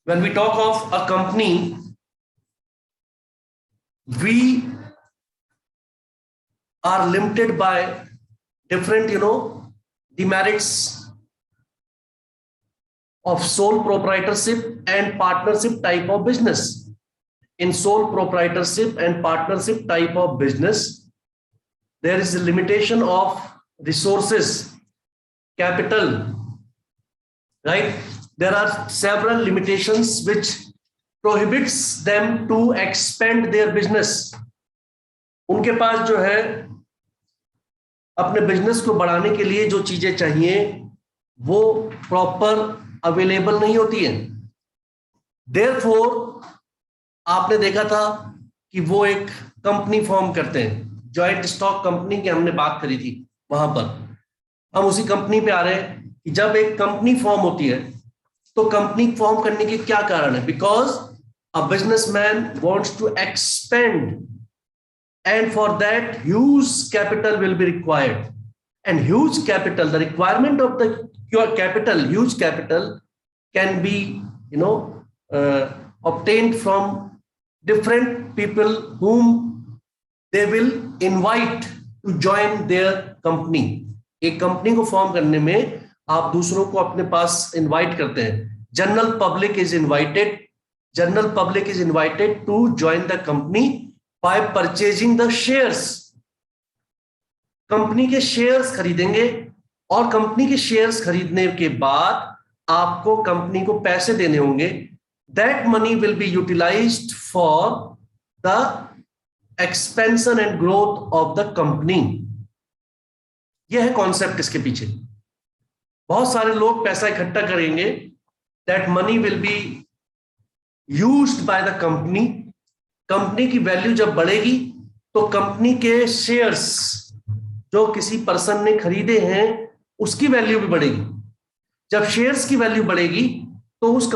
When we talk of a company, we are limited by different, demerits of sole proprietorship and partnership type of business. In sole proprietorship and partnership type of business, there is a limitation of resources, capital, right? There are several limitations which prohibits them to expand their business. उनके पास जो है अपने business को बढ़ाने के लिए जो चीजें चाहिए वो प्रॉपर अवेलेबल नहीं होती है. Therefore, आपने देखा था कि वो एक कंपनी फॉर्म करते हैं, जॉइंट स्टॉक कंपनी की हमने बात करी थी. वहां पर हम उसी कंपनी पे आ रहे हैं कि जब एक कंपनी फॉर्म होती है तो कंपनी फॉर्म करने के क्या कारण है? Because a businessman wants to expand and for that huge capital will be required, and huge capital, the requirement of the your capital, huge capital can be obtained from different people whom they will invite to join their company. एक company को form करने में आप दूसरों को अपने पास invite करते हैं. General public is invited to join the company by purchasing the shares. Company के शेयर्स खरीदेंगे और कंपनी के शेयर्स खरीदने के बाद आपको कंपनी को पैसे देने होंगे. That money will be utilized for the expansion and growth of the company. यह है कॉन्सेप्ट इसके पीछे. बहुत सारे लोग पैसा इकट्ठा करेंगे. That money will be used by the company. Company की वैल्यू जब बढ़ेगी तो कंपनी के शेयर्स जो किसी पर्सन ने खरीदे हैं उसकी वैल्यू भी बढ़ेगी. जब शेयर्स की वैल्यू बढ़ेगी तो उस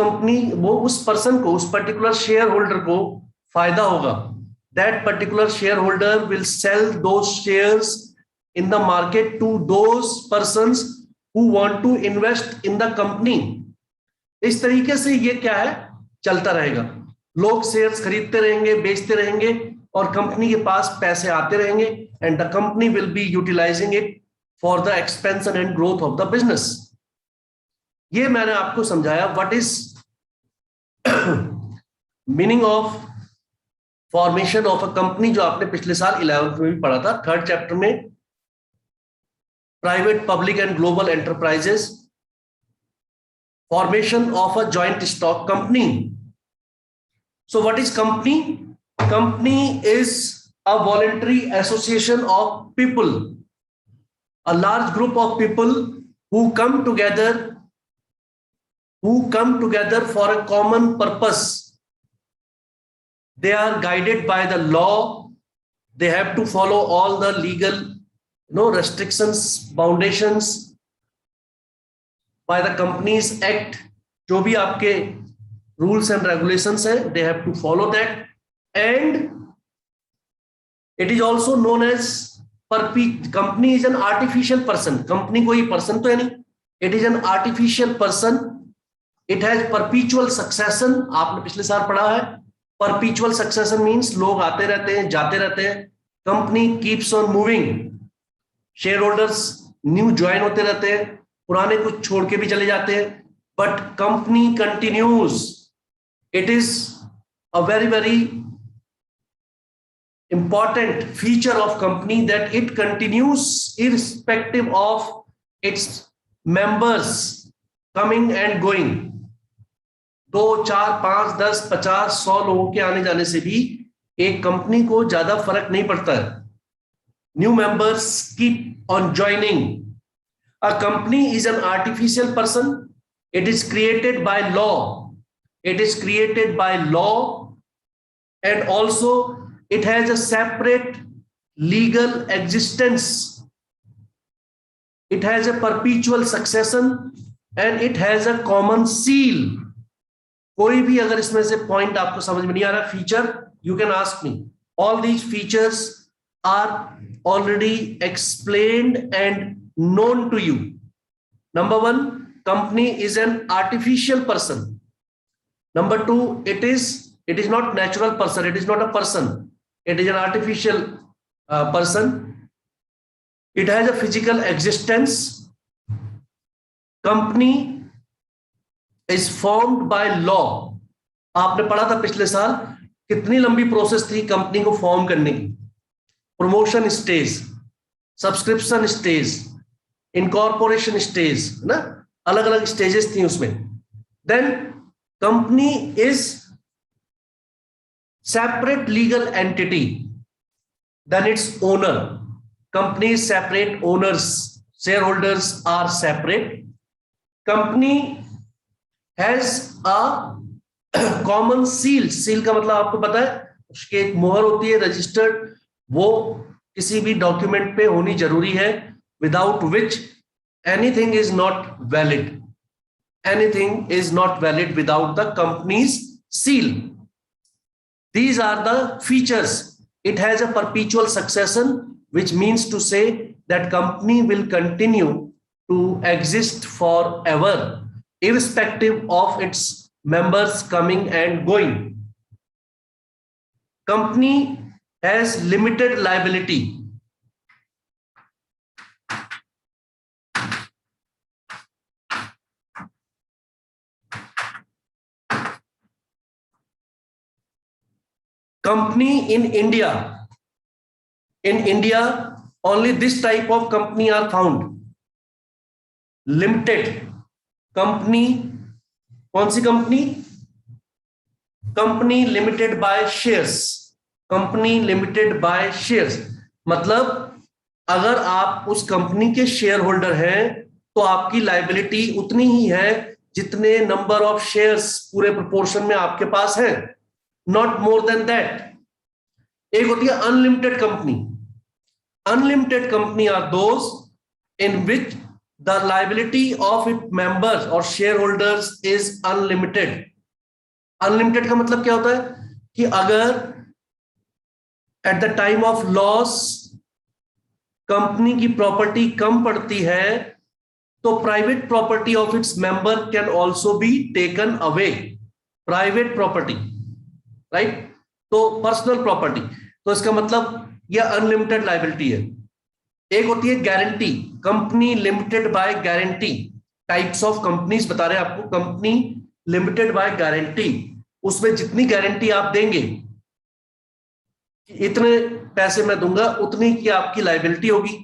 पर्सन को, उस पर्टिकुलर शेयर होल्डर को फायदा होगा. That particular share holder will sell those shares in the market to those persons who want to invest in the company. इस तरीके से ये क्या है, चलता रहेगा. लोग शेयर्स खरीदते रहेंगे, बेचते रहेंगे और कंपनी के पास पैसे आते रहेंगे and the company will be utilising it for the expansion and growth of the business. ये मैंने आपको समझाया what is meaning of formation of a company, जो आपने पिछले साल 11th में भी पढ़ा था, 3rd चैप्टर में. Private, public and global enterprises, formation of a joint stock company. So what is company? Company is a voluntary association of people, a large group of people who come together for a common purpose. They are guided by the law. They have to follow all the legal, restrictions, foundations by the Companies Act. जो भी आपके rules and regulations hai, they have to follow that. And it is also known as company is an artificial person. Company कोई person तो है नहीं. It is an artificial person. It has perpetual succession. आपने पिछले साल पढ़ा है. Perpetual succession means लोग आते रहते हैं, जाते रहते हैं. Company keeps on moving. Shareholders new join होते रहते हैं, पुराने कुछ छोड़ के भी चले जाते हैं. But company continues. It is a very, very important feature of company that it continues irrespective of its members coming and going. 2, 4, 5, 10, 50, 100 लोगों के आने जाने से भी एक कंपनी को ज्यादा फर्क नहीं पड़ता है. New members keep on joining. A company is an artificial person. It is created by law. It is created by law, and also it has a separate legal existence. It has a perpetual succession and it has a common seal. कोई भी अगर इसमें से point आपको समझ में नहीं आ रहा, feature, you can ask me. All these features are already explained and known to you. Number 1, company is an artificial person. Number two, it is not natural person, it is not a person, it is an artificial person. It has a physical existence. Company is formed by law. आपने पढ़ा था पिछले साल कितनी लंबी process थी company को form करने की. Promotion stage, subscription stage, incorporation stage, ना, अलग अलग स्टेजेस थी उसमें. Then company is separate legal entity then its owner. Company separate, owners, share holders are separate. Company has a common seal. Seal का मतलब आपको पता है, उसकी एक मोहर होती है रजिस्टर्ड, वो किसी भी डॉक्यूमेंट पे होनी जरूरी है, without which anything is not valid. Anything is not valid without the companies seal. These are the features. It has a perpetual succession, which means to say that company will continue to exist forever, irrespective of its members coming and going. Company has limited liability. Company in India, only this type of company are found. Limited company. कौन सी company? Company limited by shares. Company limited by shares मतलब अगर आप उस company के share holder हैं तो आपकी लायबिलिटी उतनी ही है जितने नंबर ऑफ शेयर्स पूरे प्रोपोर्शन में आपके पास है, नॉट मोर देन दैट. एक होती है unlimited company. Unlimited company are those in which the liability of it members और shareholders is unlimited. Unlimited का मतलब क्या होता है कि अगर at the time of loss company की प्रॉपर्टी कम पड़ती है तो private property of its member can also be taken away. Private property, right, तो पर्सनल प्रॉपर्टी. तो इसका मतलब यह अनलिमिटेड लायबिलिटी है. एक होती है guarantee. Company limited by guarantee. Types of companies बता रहे हैं आपको. कंपनी लिमिटेड बाय गारंटी, उसमें जितनी गारंटी आप देंगे, इतने पैसे मैं दूंगा, उतनी की आपकी लायबिलिटी होगी.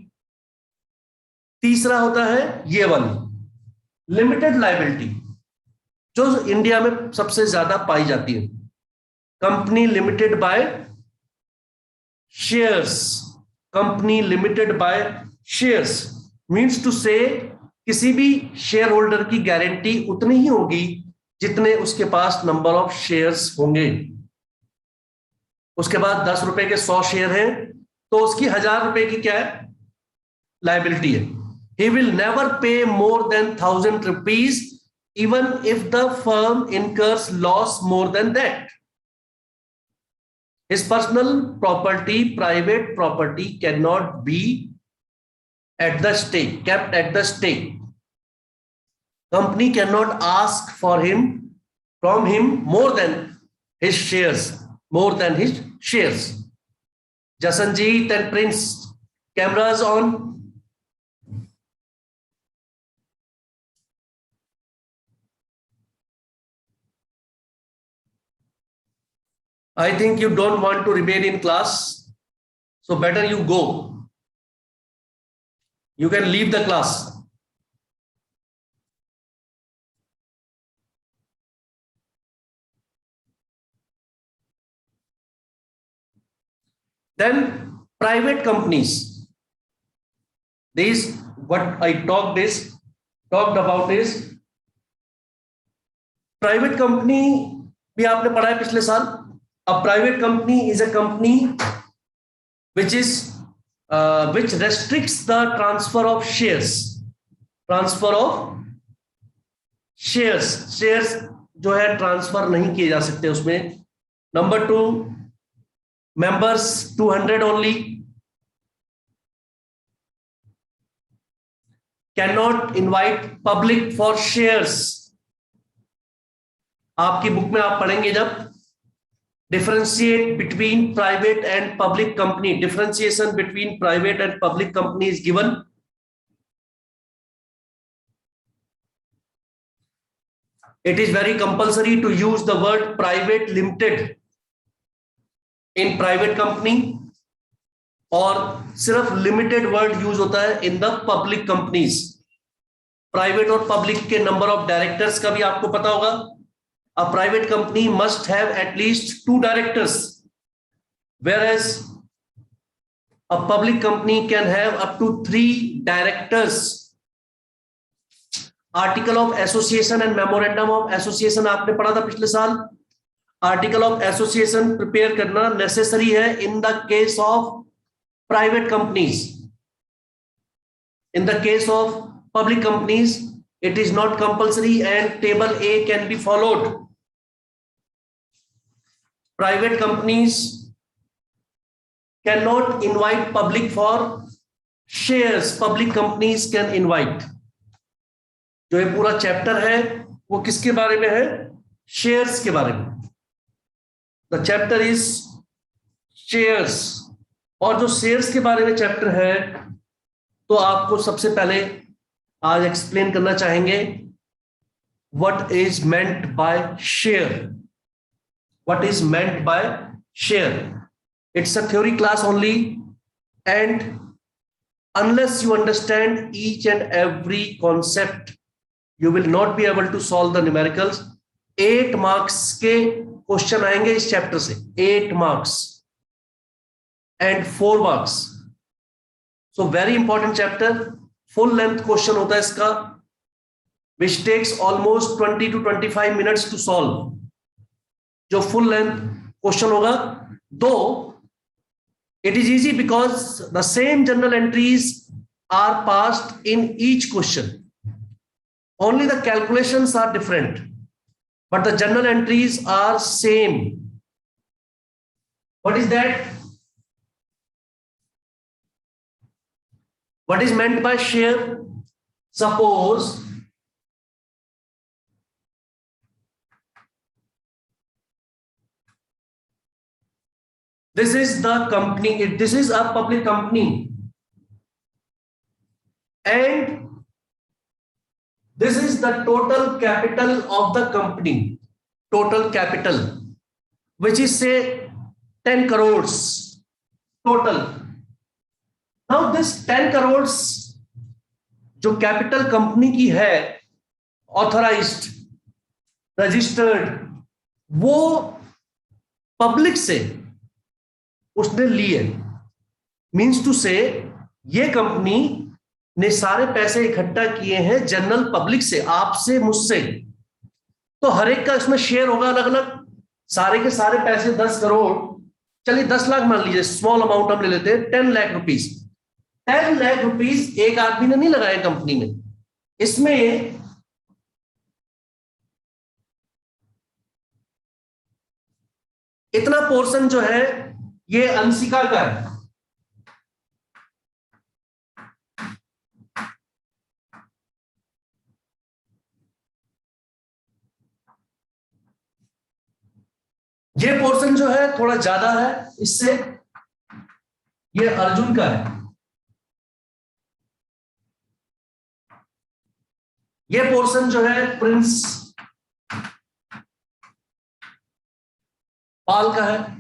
तीसरा होता है ये वाली लिमिटेड लायबिलिटी, जो इंडिया में सबसे ज्यादा पाई जाती है. Company limited by shares. Company limited by shares means to say किसी भी शेयर होल्डर की गारंटी उतनी ही होगी जितने उसके पास नंबर ऑफ शेयर्स होंगे. उसके बाद 10 रुपए के 100 शेयर हैं तो उसकी 1000 रुपए की क्या है? लायबिलिटी है. He will never pay more than 1000 rupees even if the firm incurs loss more than that. His personal property, private property cannot be at the stake, kept at the stake. Company cannot ask from him more than his shares, more than his shares. Jasanjeet and Prince, cameras on. I think you don't want to remain in class, so better you go. You can leave the class. Then private companies. These what I talked about is private company भी आपने पढ़ा है पिछले साल. A private company is a company which restricts the transfer of shares. Transfer of shares. Shares जो है transfer नहीं किए जा सकते उसमें. Number 2, members 200 only. cannot invite public for shares. आपकी बुक में आप पढ़ेंगे जब differentiate between private and public company, differentiation between private and public company is given. It is very compulsory to use the word private limited in private company और सिर्फ limited word use होता है in the public companies. Private और public के number of directors का भी आपको पता होगा. A private company must have at least 2 directors, whereas a public company can have up to 3 directors. Article of association and memorandum of association आपने पढ़ा था पिछले साल. आर्टिकल ऑफ एसोसिएशन प्रिपेयर करना नेसेसरी है in the case of private companies. In the case of public companies, it is not compulsory and table A can be followed. Private companies cannot invite public for shares. Public companies can invite. जो ये पूरा chapter है वो किसके बारे में है? Shares के बारे में. The chapter is shares. और जो शेयर्स के बारे में चैप्टर है तो आपको सबसे पहले आज एक्सप्लेन करना चाहेंगे what is meant by share. What is meant by share? It's a theory class only and unless you understand each and every concept you will not be able to solve the numericals. 8 marks के question आएंगे इस chapter से. 8 marks and 4 marks. So very important chapter. Full length question होता है इसका, which takes almost 20 to 25 minutes to solve. जो full length question होगा, though it is easy because the same journal entries are passed in each question. Only the calculations are different, but the journal entries are same. What is that? What is meant by share? Suppose this is the company, this is a public company, and this is the total capital of the company. Total capital, which is say 10 crores total. Now this 10 crores जो capital company की है, authorised, registered, वो public से उसने लिए. Means to से ये company ने सारे पैसे इकट्ठा किए हैं जनरल पब्लिक से, आपसे, मुझसे. तो हर एक का इसमें शेयर होगा अलग अलग. सारे के सारे पैसे 10 करोड़, चलिए 10 लाख मान लीजिए, स्मॉल अमाउंट हम ले लेते हैं. 10 लाख रुपीस. 10 लाख रुपीस एक आदमी ने नहीं लगाया कंपनी में. इसमें इतना पोर्शन जो है ये अंशिका का है. ये पोर्शन जो है थोड़ा ज्यादा है इससे, ये अर्जुन का है. ये पोर्शन जो है प्रिंस पाल का है.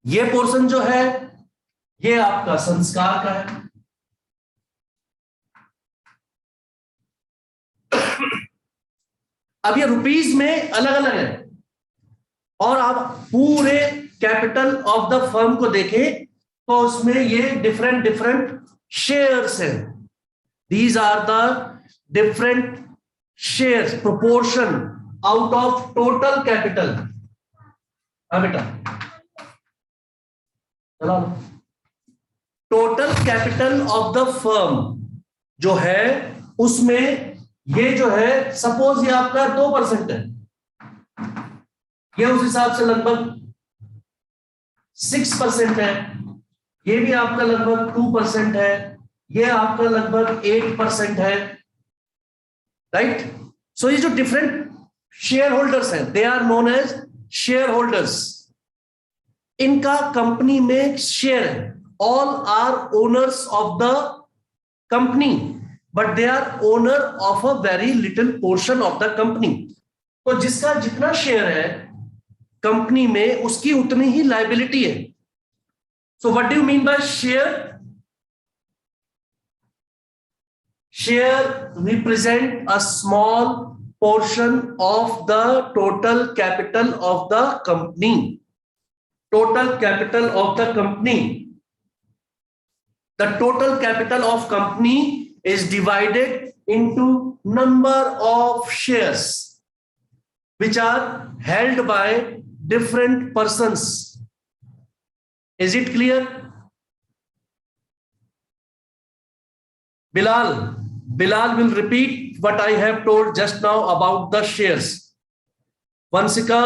ये पोर्शन जो है ये आपका संस्कार का है. अब ये रुपीस में अलग अलग है, और आप पूरे कैपिटल ऑफ द फर्म को देखें तो उसमें ये डिफरेंट डिफरेंट शेयर्स हैं. These are the different shares, proportion out of total capital. बेटा चलो, total capital of the firm जो है उसमें ये जो है, सपोज ये आपका 2% है, ये उस हिसाब से लगभग 6% है, ये भी आपका लगभग 2% है, ये आपका लगभग 8% है, राइट। सो ये जो डिफरेंट शेयर होल्डर्स हैं, they are known as share holders. इनका कंपनी में शेयर है, all are owners of the company, but they are owner of a very little portion of the company. तो जिसका जितना शेयर है कंपनी में, उसकी उतनी ही लायबिलिटी है। So what do you mean by share? Share represent a small portion of the total capital of the company. Total capital of the company. The total capital of company is divided into number of shares which are held by different persons. Is it clear? Bilal will repeat what I have told just now about the shares. Vansika,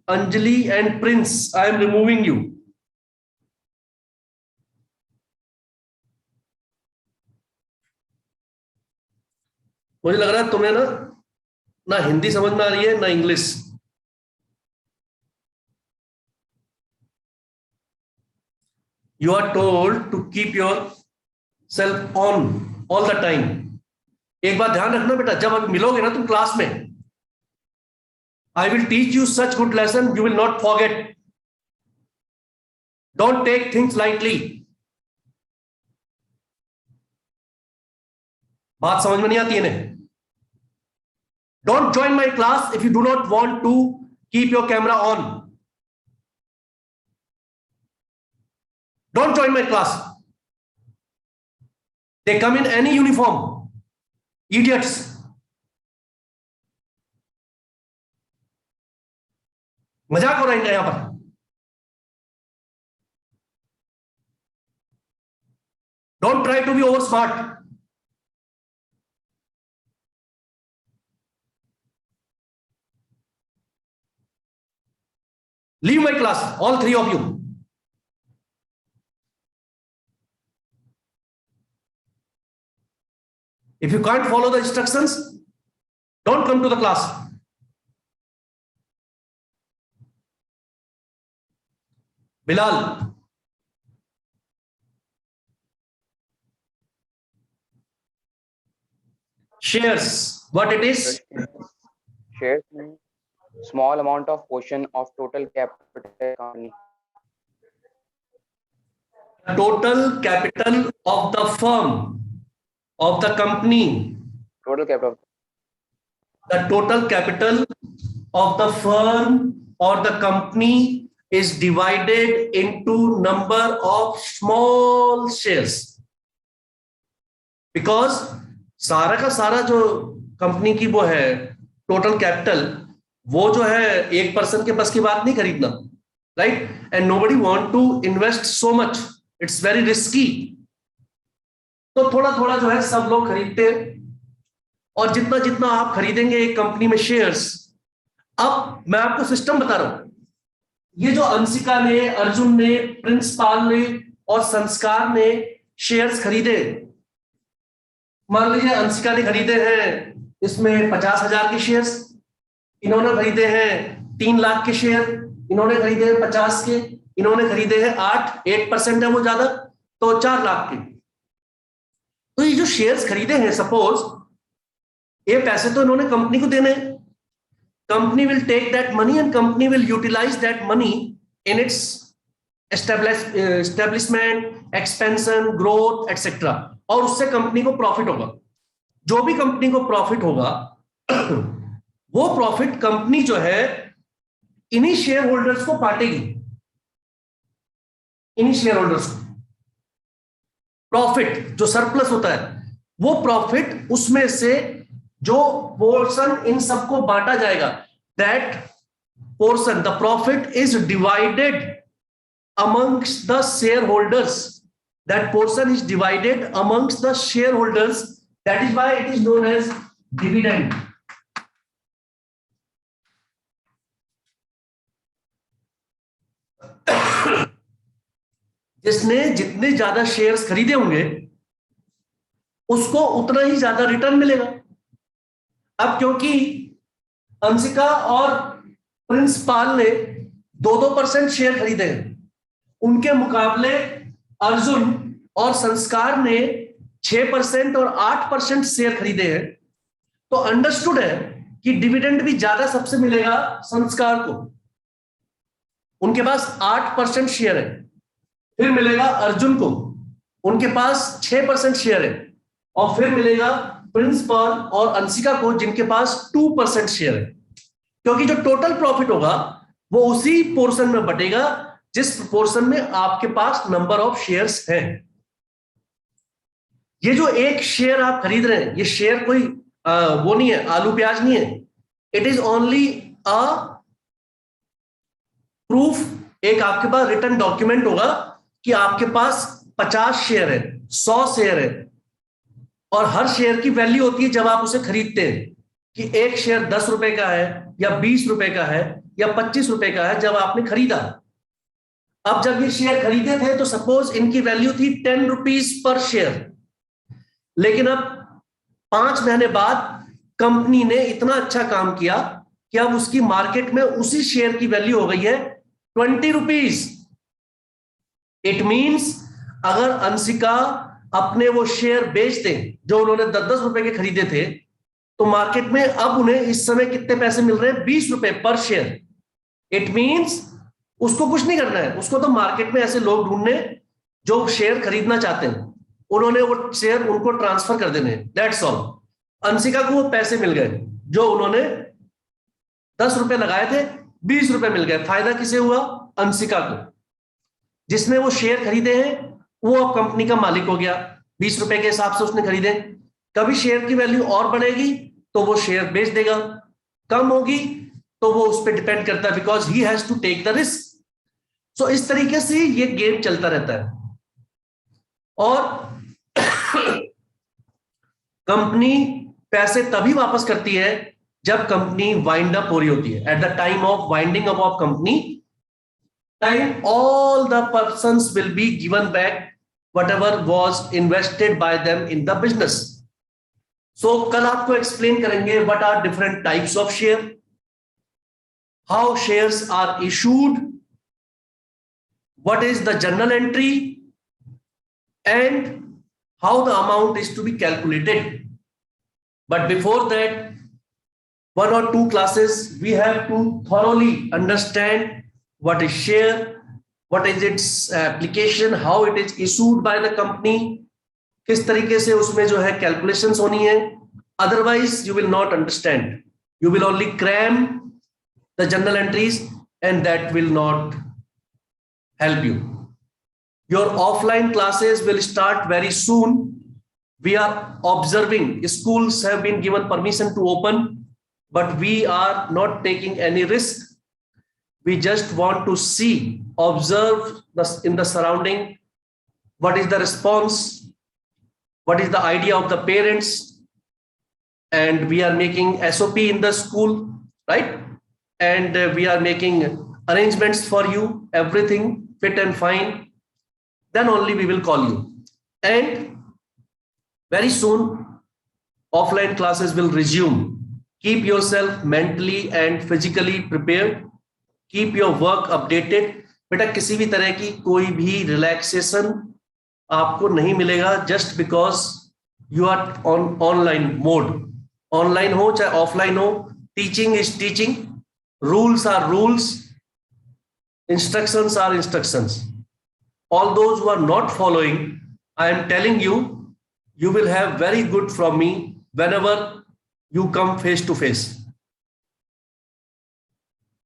Anjali and Prince, I am removing you. मुझे लग रहा है तुम्हें ना हिंदी समझ में आ रही है ना English. You are told to keep yourself on all the time. एक बात ध्यान रखना बेटा, जब अभी मिलोगे ना तुम क्लास में, I will teach you such good lesson you will not forget. Don't take things lightly. बात समझ में नहीं आती है ना? Don't join my class if you do not want to keep your camera on. Don't join my class. They come in any uniform. Idiots. मजाक हो रहा है इनका यहां पर। Don't try to be over smart. Leave my class, all three of you. If you can't follow the instructions, don't come to the class. Bilal. Shares, what it is? Shares mean small amount of portion of total capital company. Total capital of the firm, of the company. Total capital. The total capital of the firm or the company is divided into number of small shares. Because सारा का सारा जो company की वो है total capital, वो जो है एक पर्सन के पास की बात नहीं खरीदना, right? And nobody want to invest so much, it's very risky. तो थोड़ा थोड़ा जो है सब लोग खरीदते हैं, और जितना जितना आप खरीदेंगे एक कंपनी में शेयर्स, अब मैं आपको सिस्टम बता रहा हूं। ये जो अंशिका ने, अर्जुन ने, प्रिंस पाल ने और संस्कार ने शेयर्स खरीदे, मान लीजिए अंशिका ने खरीदे हैं इसमें 50,000 के शेयर्स, इन्होंने खरीदे हैं 3 लाख के शेयर, इन्होंने खरीदे हैं 50 के, इन्होंने खरीदे हैं 8% है वो ज्यादा, तो 4 लाख के। तो ये जो शेयर्स खरीदे हैं, सपोज ये पैसे तो इन्होंने कंपनी को देने, company will take that money and company will utilise that money in its establishment, expansion, growth etcetera, और उससे कंपनी को प्रॉफिट होगा। जो भी कंपनी को प्रॉफिट होगा वो प्रॉफिट कंपनी जो है इन्हीं शेयर होल्डर्स को बांटेगी, इन्हीं शेयर होल्डर्स को। प्रॉफिट जो सरप्लस होता है, वो प्रॉफिट उसमें से जो पोर्शन इन सबको बांटा जाएगा, that portion, the profit is divided amongst the shareholders. That portion is divided amongst the shareholders. That is why it is known as dividend. जिसने जितने ज्यादा शेयर्स खरीदे होंगे उसको उतना ही ज्यादा रिटर्न मिलेगा। अब क्योंकि अंशिका और प्रिंस पाल ने 2-2% शेयर खरीदे हैं, उनके मुकाबले अर्जुन और संस्कार ने 6% और 8% शेयर खरीदे हैं, तो अंडरस्टूड है कि डिविडेंड भी ज्यादा सबसे मिलेगा संस्कार को। उनके पास 8% शेयर है। फिर मिलेगा अर्जुन को, उनके पास 6% शेयर है। और फिर मिलेगा प्रिंस पाल और अंशिका को, जिनके पास 2% शेयर है। क्योंकि जो टोटल प्रॉफिट होगा वो उसी पोर्शन में बटेगा जिस पोर्शन में आपके पास नंबर ऑफ शेयर्स हैं। ये जो एक शेयर आप खरीद रहे हैं, ये शेयर कोई वो नहीं है, आलू प्याज नहीं है। It is only a proof, एक आपके पास रिटर्न डॉक्यूमेंट होगा कि आपके पास 50 शेयर है, 100 शेयर है, और हर शेयर की वैल्यू होती है जब आप उसे खरीदते हैं कि एक शेयर 10 रुपए का है या 20 रुपए का है या 25 रुपए का है जब आपने खरीदा। अब जब ये शेयर खरीदे थे तो सपोज इनकी वैल्यू थी 10 रुपीज पर शेयर, लेकिन अब 5 महीने बाद कंपनी ने इतना अच्छा काम किया कि अब उसकी मार्केट में उसी शेयर की वैल्यू हो गई है 20 रुपीज। इट मींस अगर अंशिका अपने वो शेयर बेच दें जो उन्होंने 10-10 रुपए के खरीदे थे, तो मार्केट में अब उन्हें इस समय कितने पैसे मिल रहे हैं? 20 रुपए पर शेयर। इट मींस उसको कुछ नहीं करना है, उसको तो मार्केट में ऐसे लोग ढूंढने जो शेयर खरीदना चाहते हैं, उन्होंने वो शेयर उनको ट्रांसफर कर देने, दैट्स ऑल। अंशिका को वो पैसे मिल गए जो उन्होंने 10 रुपए लगाए थे, 20 रुपए मिल गए। फायदा किसे हुआ? अंशिका को। जिसने वो शेयर खरीदे हैं वो अब कंपनी का मालिक हो गया, 20 रुपए के हिसाब से उसने खरीदे। कभी शेयर की वैल्यू और बढ़ेगी तो वो शेयर बेच देगा, कम होगी तो वो उस पर डिपेंड करता है, because he has to take the risk. So इस तरीके से ये गेम चलता रहता है। और कंपनी पैसे तभी वापस करती है जब कंपनी वाइंड अप हो रही होती है। Eight the time of winding up of company time, all the persons will be given back whatever was invested by them in the business. So कल आपको explain करेंगे what are different types of share, how shares are issued, what is the journal entry, and how the amount is to be calculated. But before that, 1 or 2 classes we have to thoroughly understand what is share, what is its application, how it is issued by the company, किस तरीके से उसमें जो है calculations होनी है। Otherwise you will not understand, you will only cram the journal entries and that will not help you. Your offline classes will start very soon. We are observing, schools have been given permission to open, but we are not taking any risk. We just want to see, observe in the surrounding, what is the response, what is the idea of the parents, and we are making SOP in the school, right? And we are making arrangements for you, everything fit and fine. Then only we will call you. And very soon, offline classes will resume. Keep yourself mentally and physically prepared. Keep your work updated. बेटा किसी भी तरह की कोई भी relaxation आपको नहीं मिलेगा just because you are on online mode. Online हो चाहे ऑफलाइन हो, teaching is teaching, rules are rules, instructions are instructions. All those who are not following, I am telling you, you will have very good from me whenever you come face to face.